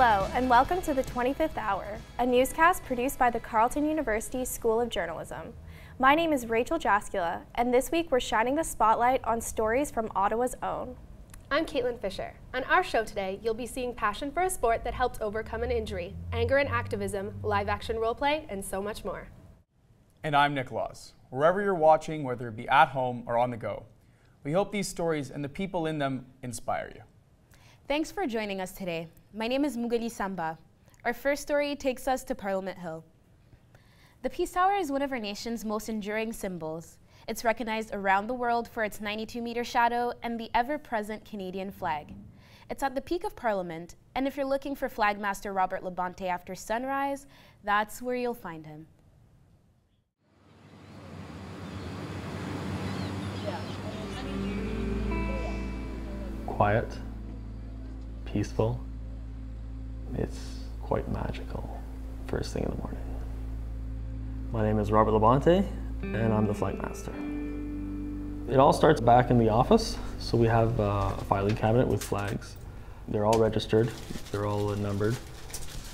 Hello, and welcome to the 25th Hour, a newscast produced by the Carleton University School of Journalism. My name is Rachel Jaskula, and this week we're shining the spotlight on stories from Ottawa's own. I'm Caitlin Fisher. On our show today, you'll be seeing passion for a sport that helped overcome an injury, anger and activism, live-action roleplay, and so much more. And I'm Nick Laws. Wherever you're watching, whether it be at home or on the go, we hope these stories and the people in them inspire you. Thanks for joining us today. My name is Mugali Samba. Our first story takes us to Parliament Hill. The Peace Tower is one of our nation's most enduring symbols. It's recognized around the world for its 92-meter shadow and the ever-present Canadian flag. It's at the peak of Parliament, and if you're looking for Flagmaster Robert Labonte after sunrise, that's where you'll find him. Quiet, peaceful. It's quite magical first thing in the morning. My name is Robert Labonte, and I'm the Flagmaster. It all starts back in the office. So we have a filing cabinet with flags. They're all registered, they're all numbered.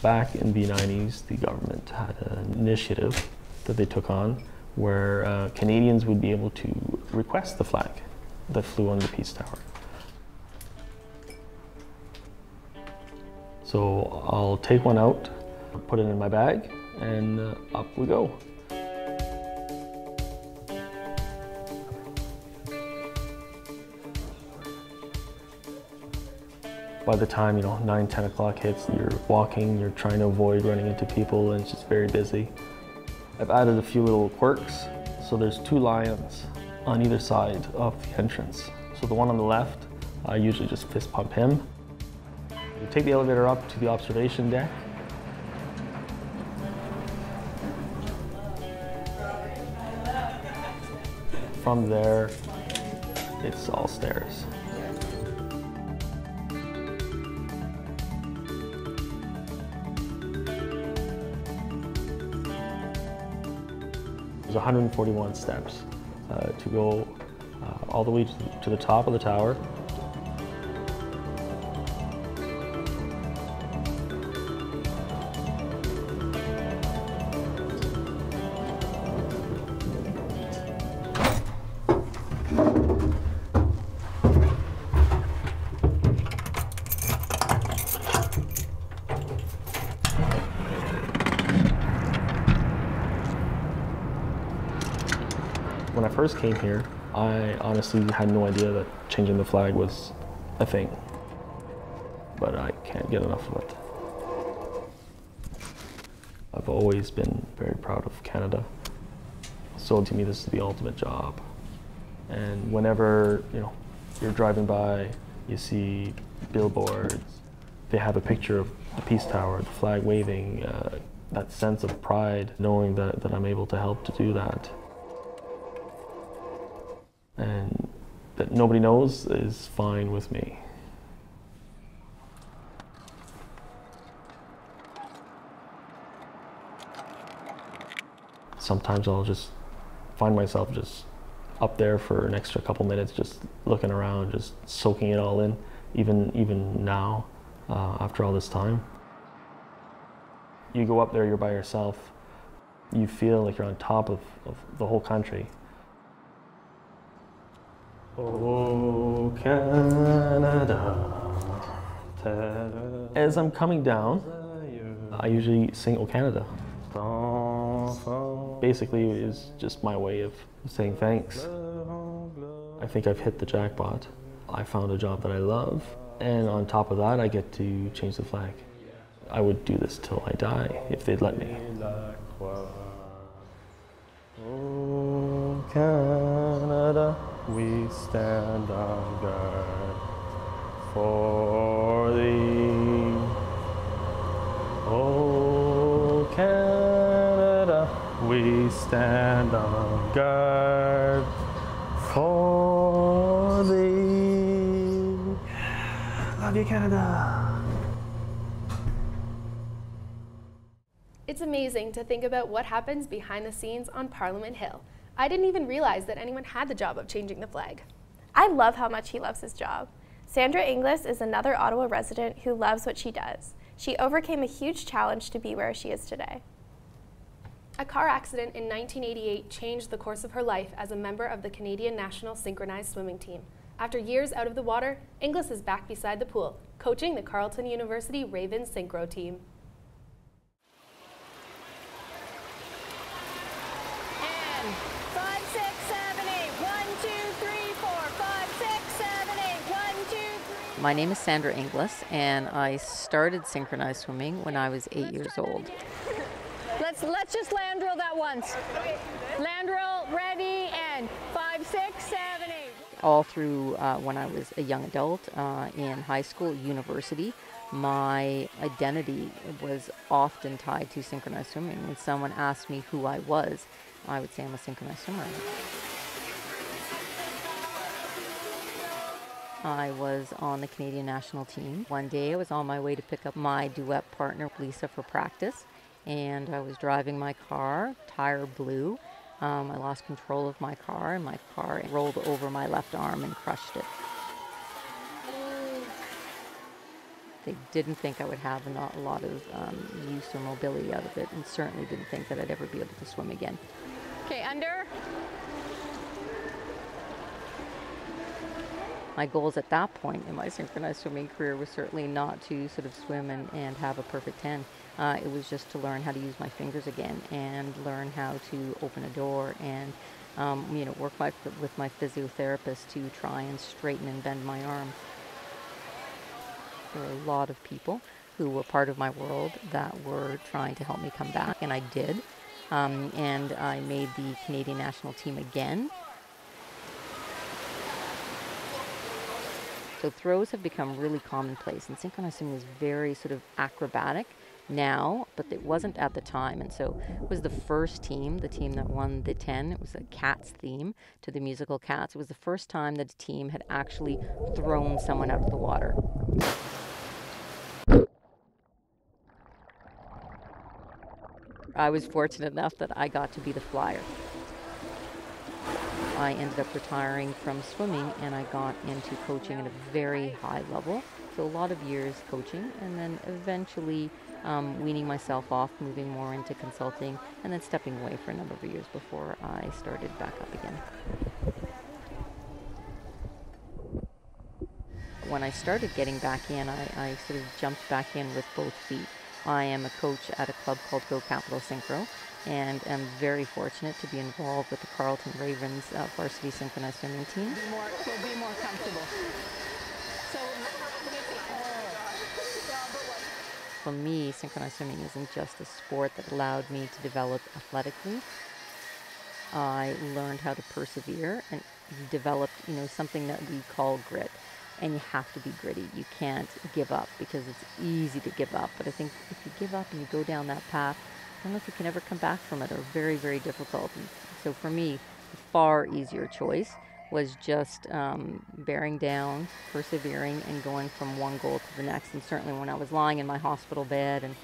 Back in the 90s, the government had an initiative that they took on where Canadians would be able to request the flag that flew on the Peace Tower. So I'll take one out, put it in my bag, and up we go. By the time 9, 10 o'clock hits, you're walking, you're trying to avoid running into people, and it's just very busy. I've added a few little quirks. So there's 2 lions on either side of the entrance. So the one on the left, I usually just fist pump him. You take the elevator up to the observation deck. From there, it's all stairs. There's 141 steps to go all the way to the top of the tower. When I first came here, I honestly had no idea that changing the flag was a thing. But I can't get enough of it. I've always been very proud of Canada. So to me, this is the ultimate job. And whenever you're driving by, you see billboards, they have a picture of the Peace Tower, the flag waving, that sense of pride, knowing that I'm able to help to do that. And that nobody knows is fine with me. Sometimes I'll just find myself just up there for an extra couple minutes, just looking around, just soaking it all in, even now, after all this time. You go up there, you're by yourself, you feel like you're on top of the whole country. Oh, Canada. As I'm coming down, I usually sing Oh, Canada. Basically, it is just my way of saying thanks. I think I've hit the jackpot. I found a job that I love, and on top of that, I get to change the flag. I would do this till I die, if they'd let me. Oh, Canada, we stand on guard for thee. Oh, Canada, we stand on guard for thee. Love you, Canada. It's amazing to think about what happens behind the scenes on Parliament Hill. I didn't even realize that anyone had the job of changing the flag. I love how much he loves his job. Sandra Inglis is another Ottawa resident who loves what she does. She overcame a huge challenge to be where she is today. A car accident in 1988 changed the course of her life as a member of the Canadian National Synchronized Swimming Team. After years out of the water, Inglis is back beside the pool, coaching the Carleton University Ravens Synchro team. And 5, 6, 7, 8, 1, 2, 3, 4, 5, 6, 7, 8, 1, 2, 3. My name is Sandra Inglis, and I started synchronized swimming when I was 8 years old. Let's just land drill that once. Land drill, ready, and 5, 6, 7, 8. All through when I was a young adult, in high school, university, my identity was often tied to synchronized swimming. When someone asked me who I was, I would say I'm a synchronized swimmer. I was on the Canadian national team. One day I was on my way to pick up my duet partner, Lisa, for practice, and I was driving my car, tire blew. I lost control of my car, and my car rolled over my left arm and crushed it. They didn't think I would have a lot of use or mobility out of it, and certainly didn't think that I'd ever be able to swim again. Okay, under. My goals at that point in my synchronized swimming career was certainly not to sort of swim and have a perfect 10. It was just to learn how to use my fingers again and learn how to open a door and work with my physiotherapist to try and straighten and bend my arm. There were a lot of people who were part of my world that were trying to help me come back, and I did. And I made the Canadian national team again. So throws have become really commonplace, and synchronized swimming is very sort of acrobatic now, but it wasn't at the time. And so it was the first team, the team that won the 10. It was a Cats theme to the musical Cats. It was the first time that a team had actually thrown someone out of the water. I was fortunate enough that I got to be the flyer. I ended up retiring from swimming, and I got into coaching at a very high level. So a lot of years coaching, and then eventually weaning myself off, moving more into consulting, and then stepping away for a number of years before I started back up again. When I started getting back in, I sort of jumped back in with both feet. I am a coach at a club called Go Capital Synchro, and am very fortunate to be involved with the Carleton Ravens varsity synchronized swimming team. We'll be more comfortable. For me, synchronized swimming isn't just a sport that allowed me to develop athletically. I learned how to persevere and developed, something that we call grit. And you have to be gritty. You can't give up, because it's easy to give up. But I think if you give up and you go down that path, I don't know if you can ever come back from it, or very, very difficult. And so for me, the far easier choice was just bearing down, persevering, and going from one goal to the next. And certainly when I was lying in my hospital bed and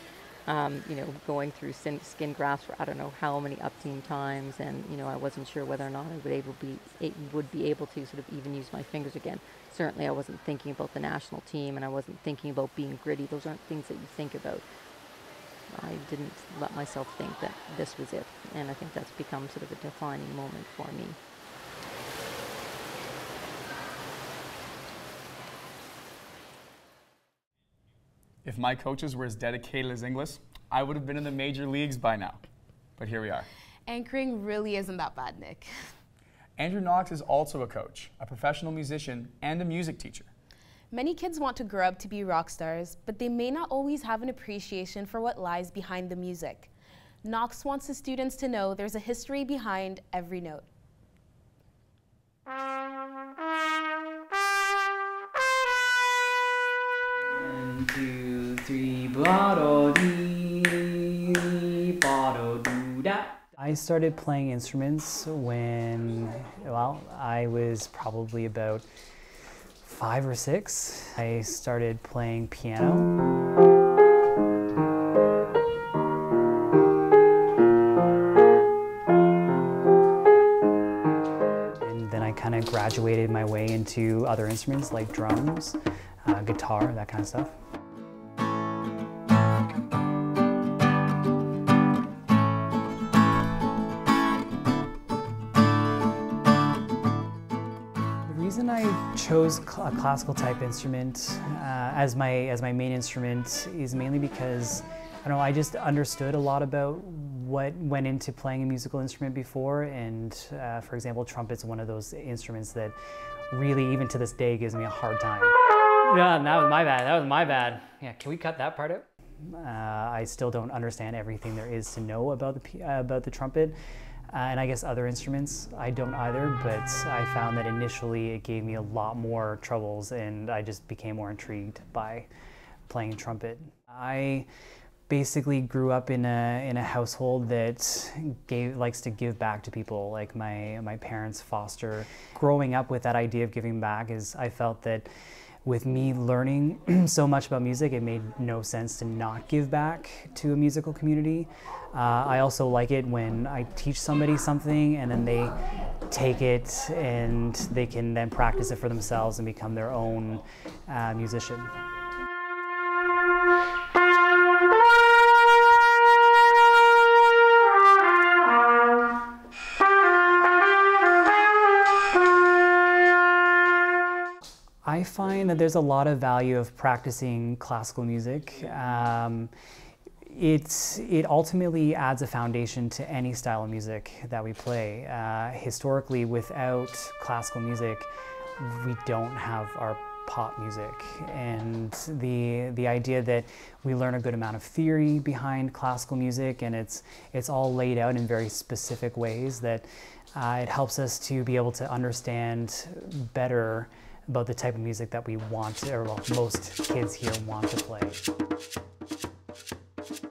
going through skin grafts for I don't know how many umpteen times, and I wasn't sure whether or not I would be able to sort of even use my fingers again. Certainly I wasn't thinking about the national team, and I wasn't thinking about being gritty. Those aren't things that you think about. I didn't let myself think that this was it, and I think that's become sort of a defining moment for me. If my coaches were as dedicated as Inglis, I would have been in the major leagues by now. But here we are. Anchoring really isn't that bad, Nick. Andrew Knox is also a coach, a professional musician, and a music teacher. Many kids want to grow up to be rock stars, but they may not always have an appreciation for what lies behind the music. Knox wants the students to know there's a history behind every note. 1, 2, 3, ba-do-dee, ba-do-doo-da. I started playing instruments when, I was probably about 5 or 6. I started playing piano. And then I kind of graduated my way into other instruments like drums, guitar, that kind of stuff. reason I chose a classical type instrument as my main instrument is mainly because I just understood a lot about what went into playing a musical instrument before, and for example, trumpet's one of those instruments that really, even to this day, gives me a hard time. Yeah, that was my bad. That was my bad. Yeah, can we cut that part out? I still don't understand everything there is to know about the trumpet. And I guess other instruments, I don't either, but I found that initially it gave me a lot more troubles and I just became more intrigued by playing trumpet. I basically grew up in a household that likes to give back to people, like my parents foster. Growing up with that idea of giving back I felt that with me learning so much about music, it made no sense to not give back to a musical community. I also like it when I teach somebody something and then they take it and they can then practice it for themselves and become their own musician. I find that there's a lot of value of practicing classical music. It ultimately adds a foundation to any style of music that we play. Historically, without classical music, we don't have our pop music. And the idea that we learn a good amount of theory behind classical music, and it's all laid out in very specific ways that it helps us to be able to understand better about the type of music that we want to, or well, most kids here want to play.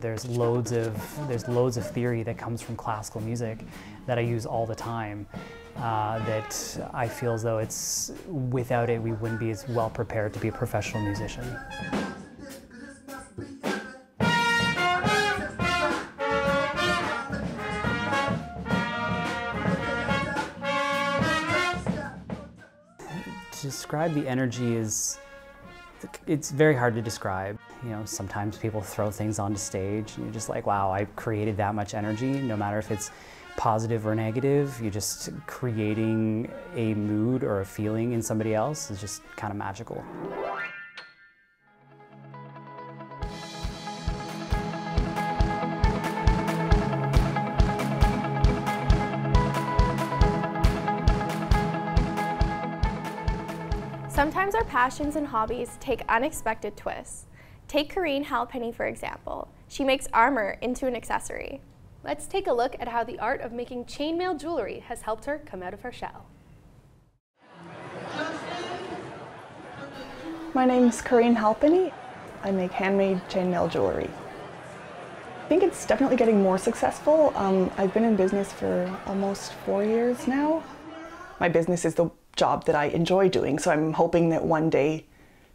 There's loads of theory that comes from classical music that I use all the time that I feel as though without it we wouldn't be as well prepared to be a professional musician. To describe the energy it's very hard to describe. Sometimes people throw things onto stage and you're just like, wow, I created that much energy. No matter if it's positive or negative, you're just creating a mood or a feeling in somebody else. It's just kind of magical. Sometimes our passions and hobbies take unexpected twists. Take Corrine Halpenny, for example. She makes armor into an accessory. Let's take a look at how the art of making chainmail jewelry has helped her come out of her shell. My name's Corrine Halpenny. I make handmade chainmail jewelry. I think it's definitely getting more successful. I've been in business for almost 4 years now. My business is the job that I enjoy doing, so I'm hoping that one day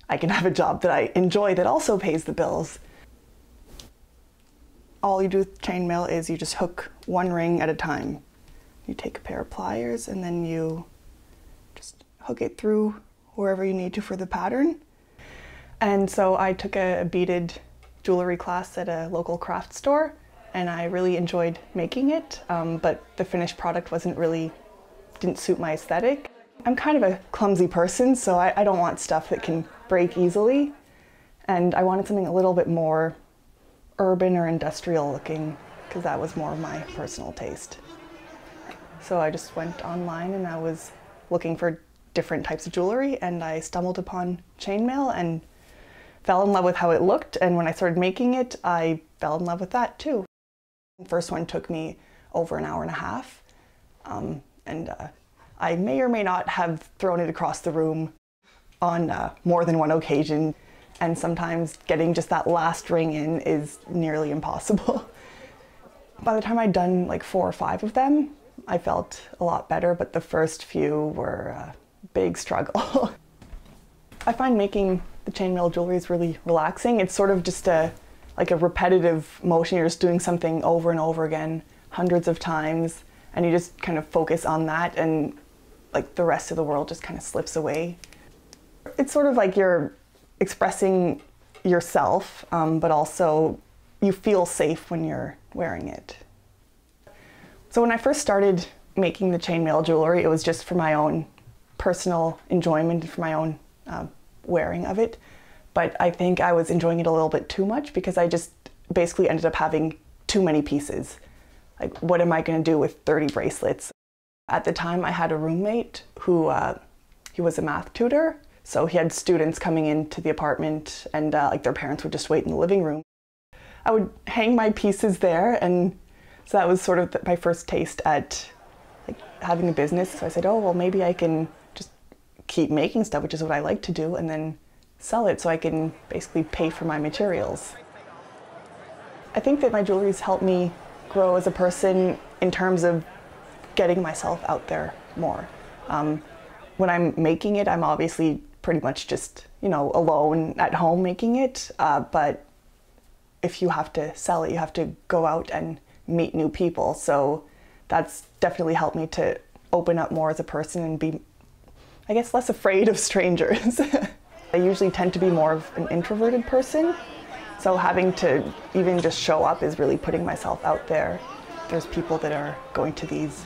I can have a job that I enjoy that also pays the bills. All you do with chainmail is you just hook one ring at a time. You take a pair of pliers and then you just hook it through wherever you need to for the pattern. And so I took a beaded jewelry class at a local craft store and I really enjoyed making it, but the finished product didn't suit my aesthetic. I'm kind of a clumsy person, so I don't want stuff that can break easily. And I wanted something a little bit more urban or industrial looking, because that was more of my personal taste. So I just went online and I was looking for different types of jewelry, and I stumbled upon chainmail and fell in love with how it looked. And when I started making it, I fell in love with that too. The first one took me over an hour and a half. I may or may not have thrown it across the room on more than one occasion, and sometimes getting just that last ring in is nearly impossible. By the time I'd done like 4 or 5 of them, I felt a lot better, but the first few were a big struggle. I find making the chainmail jewelry is really relaxing. It's sort of just like a repetitive motion. You're just doing something over and over again, hundreds of times, and you just kind of focus on that, and like the rest of the world just kind of slips away. It's sort of like you're expressing yourself, but also you feel safe when you're wearing it. So when I first started making the chainmail jewelry, it was just for my own personal enjoyment for my own wearing of it. But I think I was enjoying it a little bit too much because I just basically ended up having too many pieces. Like, what am I going to do with 30 bracelets? At the time, I had a roommate who he was a math tutor, so he had students coming into the apartment, and like their parents would just wait in the living room. I would hang my pieces there, and so that was sort of my first taste at like having a business. So I said, oh well, maybe I can just keep making stuff, which is what I like to do, and then sell it so I can basically pay for my materials. I think that my jewelry's helped me grow as a person in terms of getting myself out there more. When I'm making it, I'm obviously pretty much just, you know, alone at home making it, but if you have to sell it, you have to go out and meet new people. So that's definitely helped me to open up more as a person and be, I guess, less afraid of strangers. I usually tend to be more of an introverted person, so having to even just show up is really putting myself out there. There's people that are going to these,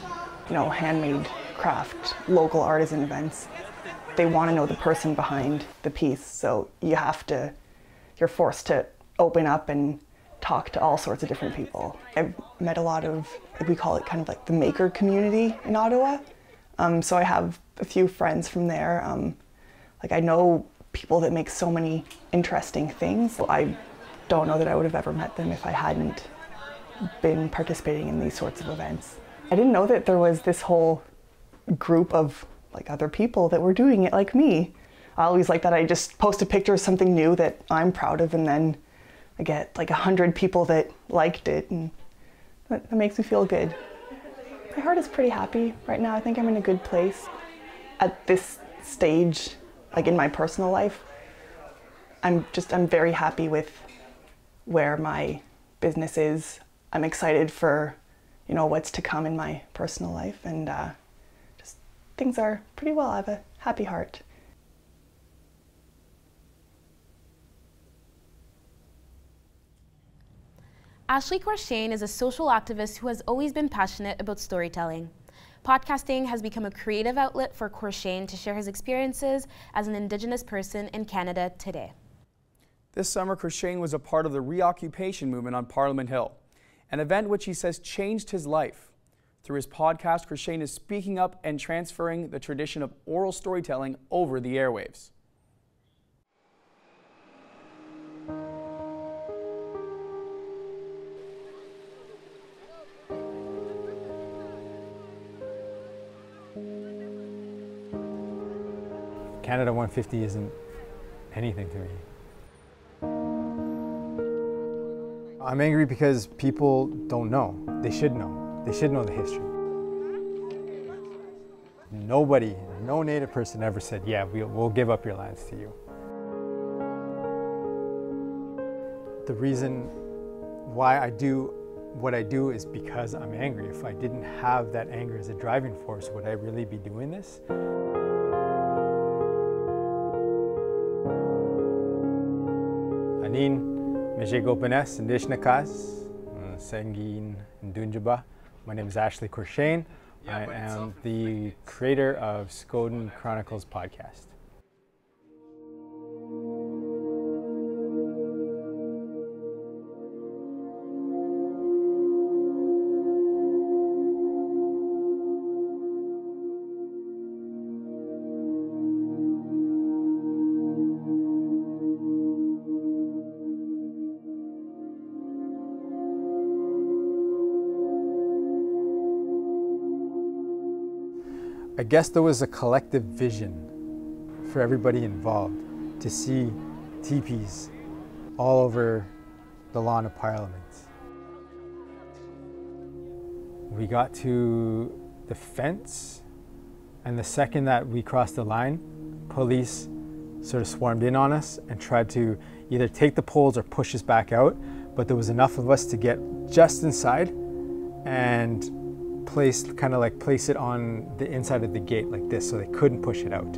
you know, handmade craft, local artisan events. They want to know the person behind the piece, so you're forced to open up and talk to all sorts of different people. I've met a lot of, we call it kind of like the maker community in Ottawa. So I have a few friends from there. Like, I know people that make so many interesting things. I don't know that I would have ever met them if I hadn't been participating in these sorts of events. I didn't know that there was this whole group of like other people that were doing it like me. I always like that I just post a picture of something new that I'm proud of, and then I get like 100 people that liked it, and that makes me feel good. My heart is pretty happy right now. I think I'm in a good place. At this stage, like in my personal life, I'm very happy with where my business is. I'm excited for, you know, what's to come in my personal life, and just things are pretty well. I have a happy heart. Ashley Corshane is a social activist who has always been passionate about storytelling. Podcasting has become a creative outlet for Corshane to share his experiences as an Indigenous person in Canada today. This summer, Corshane was a part of the reoccupation movement on Parliament Hill, an event which he says changed his life. Through his podcast, Corshane is speaking up and transferring the tradition of oral storytelling over the airwaves. Canada 150 isn't anything to me. I'm angry because people don't know. They should know. They should know the history. Nobody, no Native person ever said, yeah, we'll give up your lands to you. The reason why I do what I do is because I'm angry. If I didn't have that anger as a driving force, would I really be doing this? Anin, Mejegopanes, Indishnakas, Sengin, Ndunjaba. My name is Ashley Corshane. I am the creator of Skoden Chronicles podcast. I guess there was a collective vision for everybody involved to see teepees all over the lawn of Parliament. We got to the fence, and the second that we crossed the line, police sort of swarmed in on us and tried to either take the poles or push us back out, but there was enough of us to get just inside and place it on the inside of the gate like this, so they couldn't push it out.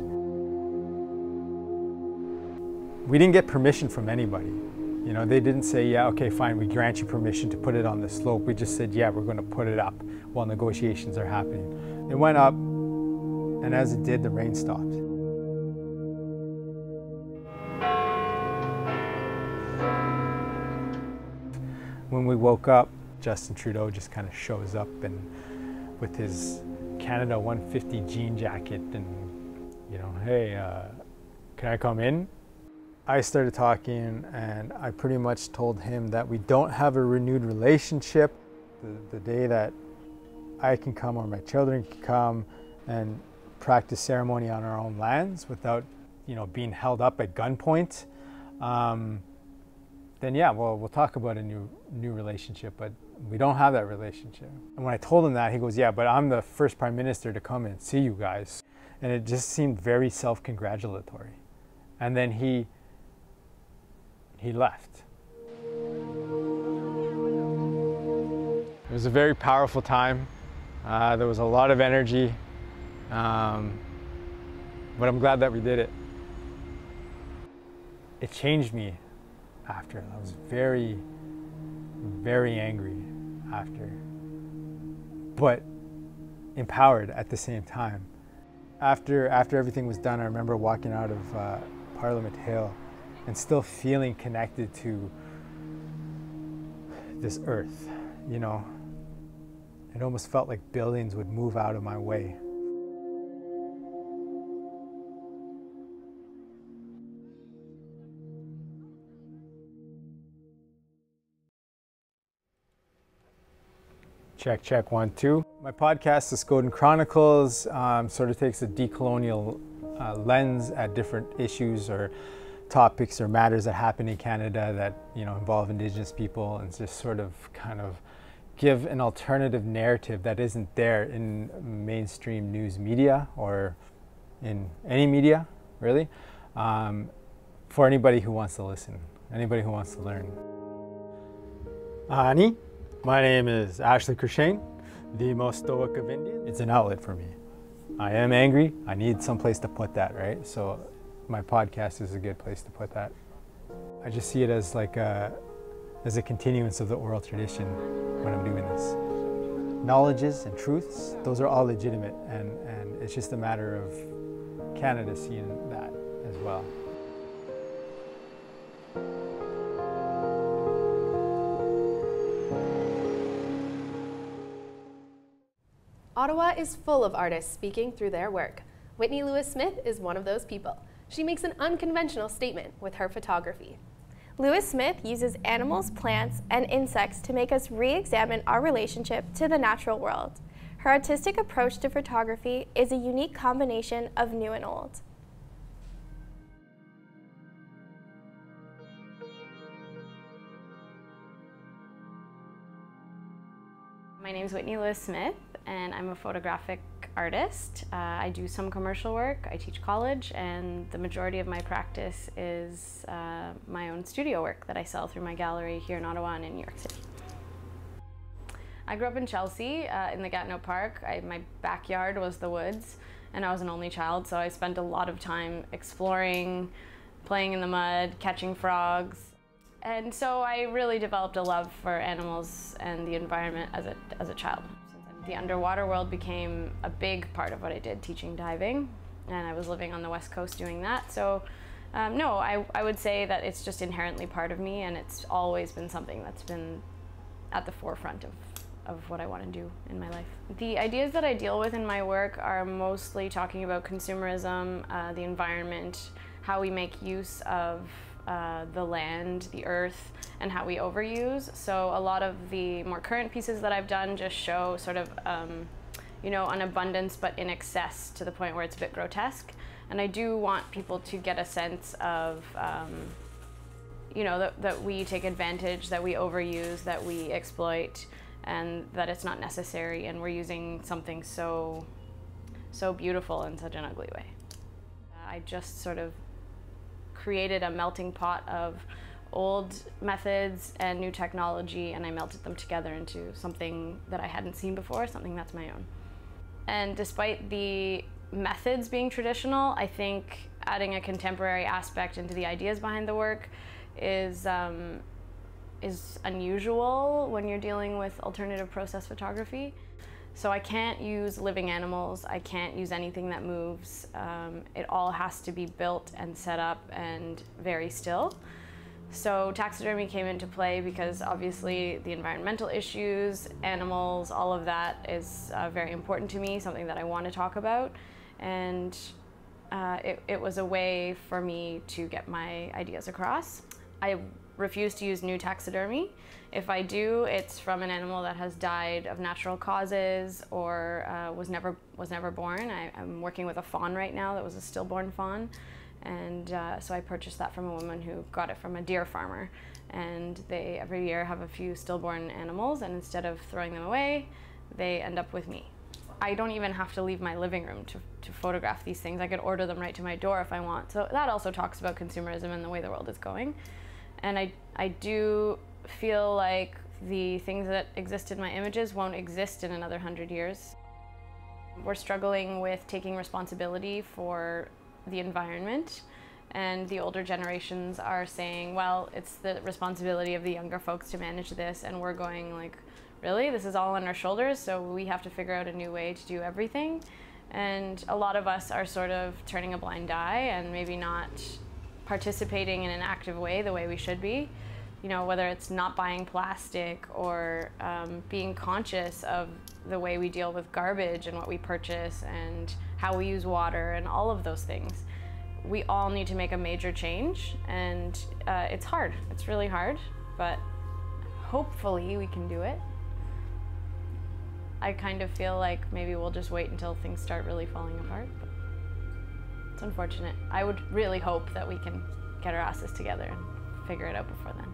We didn't get permission from anybody. You know, they didn't say, yeah, okay, fine, we grant you permission to put it on the slope. We just said, yeah, we're going to put it up while negotiations are happening. It went up And as it did, the rain stopped. When we woke up, Justin Trudeau just kind of shows up and with his Canada 150 jean jacket and, you know, hey, can I come in? I started talking and I pretty much told him that we don't have a renewed relationship. The day that I can come or my children can come and practice ceremony on our own lands without, you know, being held up at gunpoint, then yeah, well, we'll talk about a new relationship, but we don't have that relationship. And when I told him that, he goes, yeah, but I'm the first prime minister to come and see you guys. And it just seemed very self-congratulatory. And then he left. It was a very powerful time. There was a lot of energy, but I'm glad that we did it. It changed me after. I was very, very angry after, but empowered at the same time. After everything was done, I remember walking out of Parliament Hill and still feeling connected to this earth, you know. It almost felt like buildings would move out of my way. Check, check, 1, 2. My podcast, The Skoden Chronicles, sort of takes a decolonial lens at different issues or topics or matters that happen in Canada that, you know, involve Indigenous people, and just sort of kind of give an alternative narrative that isn't there in mainstream news media or in any media, really, for anybody who wants to listen, anybody who wants to learn. Ani, my name is Ashley Crishane, the most stoic of Indians. It's an outlet for me. I am angry. I need some place to put that, right? So my podcast is a good place to put that. I just see it as like as a continuance of the oral tradition when I'm doing this. Knowledges and truths, those are all legitimate, and it's just a matter of Canada seeing that as well. Ottawa is full of artists speaking through their work. Whitney Lewis-Smith is one of those people. She makes an unconventional statement with her photography. Lewis-Smith uses animals, plants, and insects to make us re-examine our relationship to the natural world. Her artistic approach to photography is a unique combination of new and old. My name is Whitney Lewis-Smith, and I'm a photographic artist. I do some commercial work, I teach college, and the majority of my practice is my own studio work that I sell through my gallery here in Ottawa and in New York City. I grew up in Chelsea, in the Gatineau Park. My backyard was the woods, and I was an only child, so I spent a lot of time exploring, playing in the mud, catching frogs. And so I really developed a love for animals and the environment as a child. The underwater world became a big part of what I did, teaching diving, and I was living on the West Coast doing that. So no, I would say that it's just inherently part of me, and it's always been something that's been at the forefront of what I want to do in my life. The ideas that I deal with in my work are mostly talking about consumerism, the environment, how we make use of the land, the earth, and how we overuse. So a lot of the more current pieces that I've done just show sort of, you know, an abundance but in excess to the point where it's a bit grotesque. And I do want people to get a sense of, you know, that we take advantage, that we overuse, that we exploit, and that it's not necessary, and we're using something so beautiful in such an ugly way. I just sort of created a melting pot of old methods and new technology, and I melted them together into something that I hadn't seen before, something that's my own. And despite the methods being traditional, I think adding a contemporary aspect into the ideas behind the work is unusual when you're dealing with alternative process photography. So I can't use living animals, I can't use anything that moves. It all has to be built and set up and very still. So taxidermy came into play because obviously the environmental issues, animals, all of that is very important to me, something that I want to talk about. And it was a way for me to get my ideas across. I refuse to use new taxidermy. If I do, it's from an animal that has died of natural causes or was never born. I'm working with a fawn right now that was a stillborn fawn. And so I purchased that from a woman who got it from a deer farmer. And they every year have a few stillborn animals, and instead of throwing them away, they end up with me. I don't even have to leave my living room to photograph these things. I could order them right to my door if I want. So that also talks about consumerism and the way the world is going. And I do feel like the things that exist in my images won't exist in another 100 years. We're struggling with taking responsibility for the environment, and the older generations are saying, well, it's the responsibility of the younger folks to manage this, and we're going like, really? This is all on our shoulders, so we have to figure out a new way to do everything. And a lot of us are sort of turning a blind eye and maybe not participating in an active way the way we should be. You know, whether it's not buying plastic or being conscious of the way we deal with garbage and what we purchase and how we use water and all of those things. We all need to make a major change, and it's hard. It's really hard, but hopefully we can do it. I kind of feel like maybe we'll just wait until things start really falling apart. But it's unfortunate. I would really hope that we can get our asses together and figure it out before then.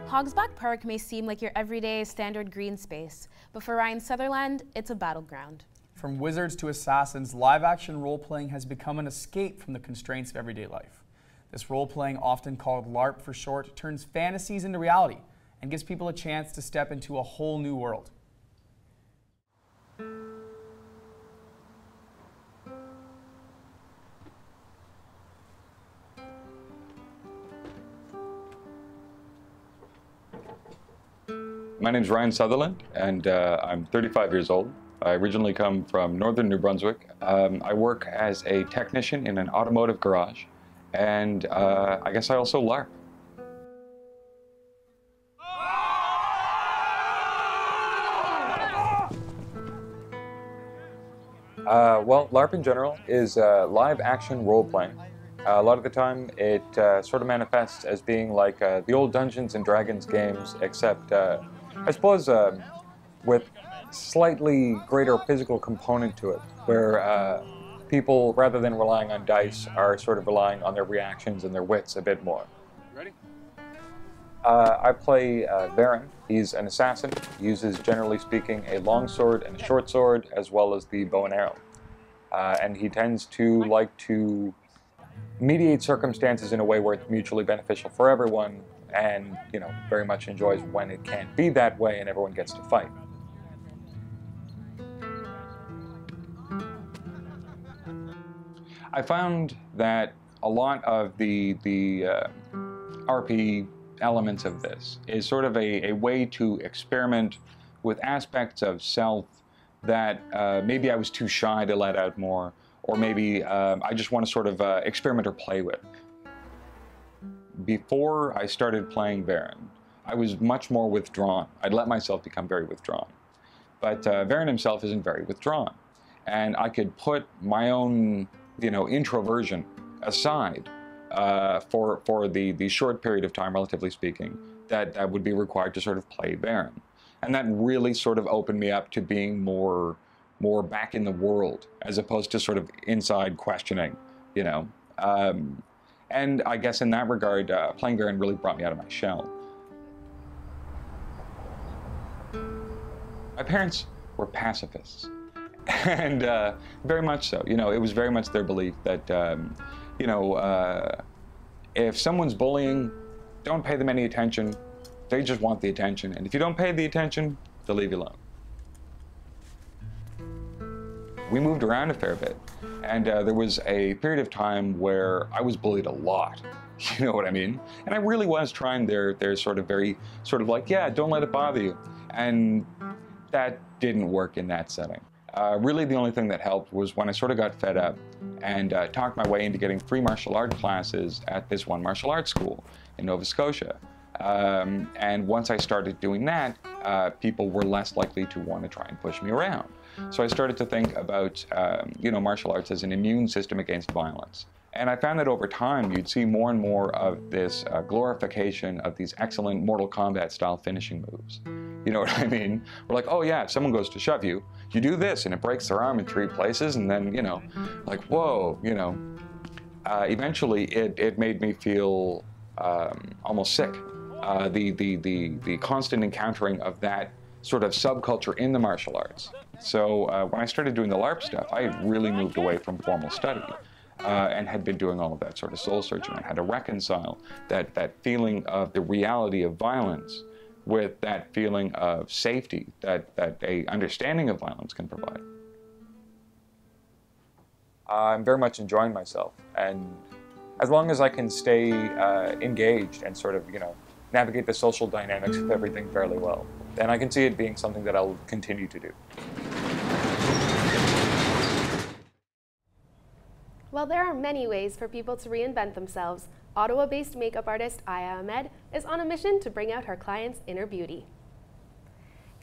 Hogsback Park may seem like your everyday standard green space, but for Ryan Sutherland, it's a battleground. From wizards to assassins, live-action role-playing has become an escape from the constraints of everyday life. This role-playing, often called LARP for short, turns fantasies into reality and gives people a chance to step into a whole new world. My name is Ryan Sutherland, and I'm 35 years old. I originally come from northern New Brunswick. I work as a technician in an automotive garage, and I guess I also LARP. Well, LARP in general is live action role playing. A lot of the time it sort of manifests as being like the old Dungeons and Dragons games, except I suppose with slightly greater physical component to it, where people, rather than relying on dice, are sort of relying on their reactions and their wits a bit more. Ready? I play Baron. He's an assassin. He uses, generally speaking, a long sword and a short sword, as well as the bow and arrow. And he tends to like to mediate circumstances in a way where it's mutually beneficial for everyone, and, you know, very much enjoys when it can't be that way and everyone gets to fight. I found that a lot of the RP elements of this is sort of a way to experiment with aspects of self that maybe I was too shy to let out more, or maybe I just want to sort of experiment or play with. Before I started playing Baron, I was much more withdrawn. I'd let myself become very withdrawn. But Baron himself isn't very withdrawn. And I could put my own, you know, introversion aside for the short period of time, relatively speaking, that would be required to sort of play Baron. And that really sort of opened me up to being more back in the world, as opposed to sort of inside questioning, you know. And I guess in that regard, playing Baron really brought me out of my shell. My parents were pacifists, and very much so. You know, it was very much their belief that, you know, if someone's bullying, don't pay them any attention. They just want the attention, and if you don't pay the attention, they'll leave you alone. we moved around a fair bit. And there was a period of time where I was bullied a lot. You know what I mean? And I really was trying their sort of very, sort of like, yeah, don't let it bother you. And that didn't work in that setting. Really the only thing that helped was when I sort of got fed up and talked my way into getting free martial art classes at this one martial arts school in Nova Scotia. And once I started doing that, people were less likely to want to try and push me around. So I started to think about, martial arts as an immune system against violence. And I found that over time, you'd see more and more of this glorification of these excellent Mortal Kombat style finishing moves. You know what I mean? We're like, oh yeah, if someone goes to shove you, you do this and it breaks their arm in 3 places, and then, like, whoa, eventually it made me feel almost sick. The constant encountering of that sort of subculture in the martial arts. So when I started doing the LARP stuff, I really moved away from formal study. And had been doing all of that sort of soul searching on how to reconcile that feeling of the reality of violence with that feeling of safety that a understanding of violence can provide. I'm very much enjoying myself, and as long as I can stay engaged and sort of, navigate the social dynamics of everything fairly well, then I can see it being something that I'll continue to do. While there are many ways for people to reinvent themselves, Ottawa-based makeup artist Aya Ahmed is on a mission to bring out her clients' inner beauty.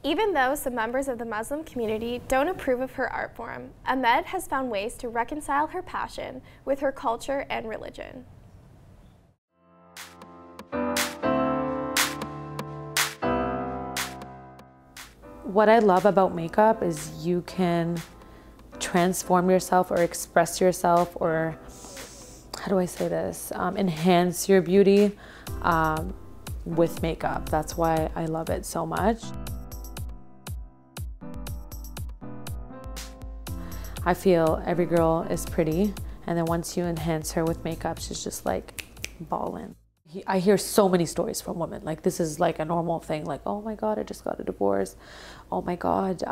Even though some members of the Muslim community don't approve of her art form, Ahmed has found ways to reconcile her passion with her culture and religion. What I love about makeup is you can transform yourself or express yourself, or how do I say this, enhance your beauty with makeup. That's why I love it so much. I feel every girl is pretty, and then once you enhance her with makeup, she's just like ballin'. I hear so many stories from women, like this is like a normal thing, like, oh my God, I just got a divorce. Oh my God,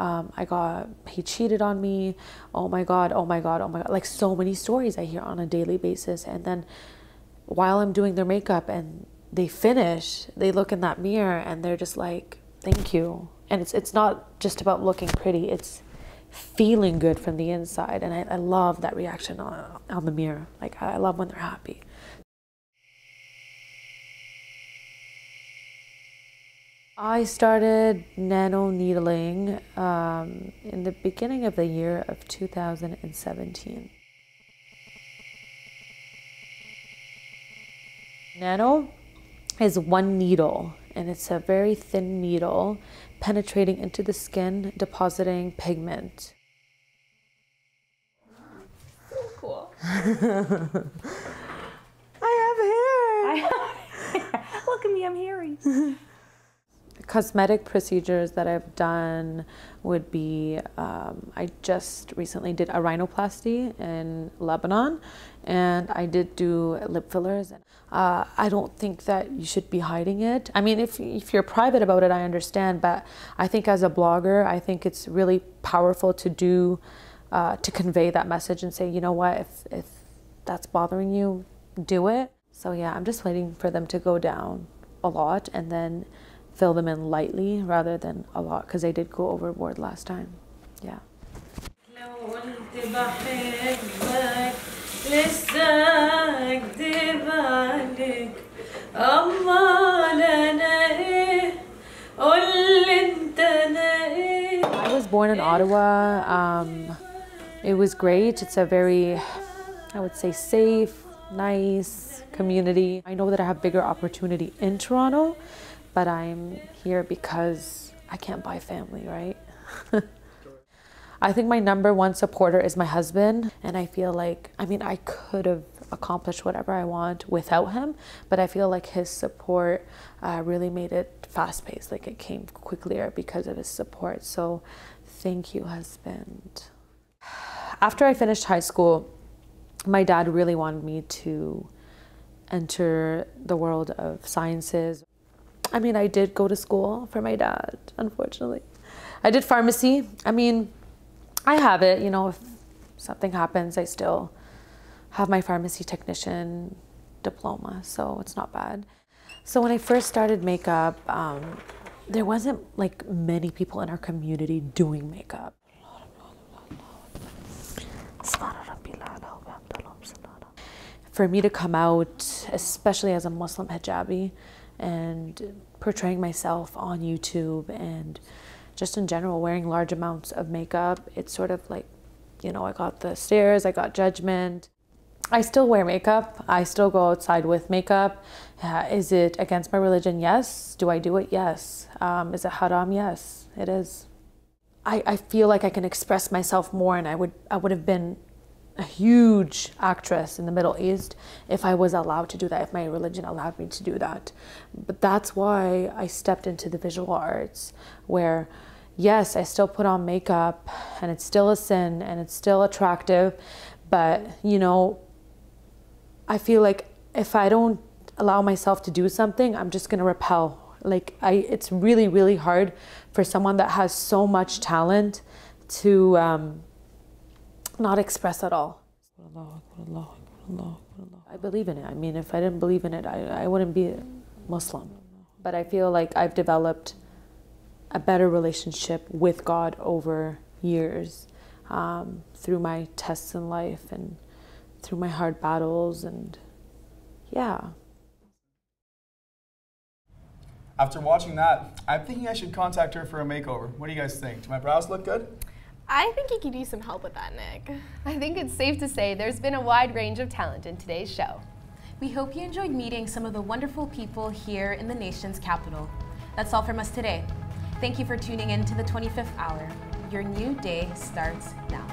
he cheated on me. Oh my God, oh my God, oh my God. Like so many stories I hear on a daily basis. And then while I'm doing their makeup and they finish, they look in that mirror and they're just like, thank you. And it's not just about looking pretty, it's feeling good from the inside. And I love that reaction on the mirror. Like I love when they're happy. I started nano needling in the beginning of the year of 2017. Nano is one needle, and it's a very thin needle penetrating into the skin, depositing pigment. So cool. I have hair! Look at me, I'm hairy. Cosmetic procedures that I've done would be, I just recently did a rhinoplasty in Lebanon, and I did do lip fillers. I don't think that you should be hiding it. I mean, if you're private about it, I understand, but I think as a blogger, I think it's really powerful to do, to convey that message and say, you know what, if that's bothering you, do it. So yeah, I'm just waiting for them to go down a lot and then fill them in lightly rather than a lot, because I did go overboard last time. Yeah. I was born in Ottawa. It was great. It's a very, I would say, safe, nice community. I know that I have bigger opportunity in Toronto, but I'm here because I can't buy family, right? I think my #1 supporter is my husband, and I feel like, I mean, I could have accomplished whatever I want without him, but I feel like his support really made it fast-paced, like it came quicker because of his support. So thank you, husband. After I finished high school, my dad really wanted me to enter the world of sciences. I mean, I did go to school for my dad, unfortunately. I did pharmacy. I mean, I have it, you know, if something happens, I still have my pharmacy technician diploma, so it's not bad. So when I first started makeup, there wasn't like many people in our community doing makeup. For me to come out, especially as a Muslim hijabi, and portraying myself on YouTube and just in general wearing large amounts of makeup, it's sort of like, you know, I got the stares, I got judgment. I still wear makeup. I still go outside with makeup. Is it against my religion? Yes. Do I do it? Yes. Is it haram? Yes, it is. I feel like I can express myself more, and I would have been a huge actress in the Middle East if I was allowed to do that, if my religion allowed me to do that. But that's why I stepped into the visual arts, where yes, I still put on makeup and it's still a sin and it's still attractive, but you know, I feel like if I don't allow myself to do something, I'm just gonna repel. Like it's really, really hard for someone that has so much talent to not express at all. I believe in it. I mean, if I didn't believe in it, I wouldn't be Muslim. But I feel like I've developed a better relationship with God over years, through my tests in life and through my hard battles, and yeah. After watching that, I'm thinking I should contact her for a makeover. What do you guys think? Do my brows look good? I think you could use some help with that, Nick. I think it's safe to say there's been a wide range of talent in today's show. We hope you enjoyed meeting some of the wonderful people here in the nation's capital. That's all from us today. Thank you for tuning in to the 25th hour. Your new day starts now.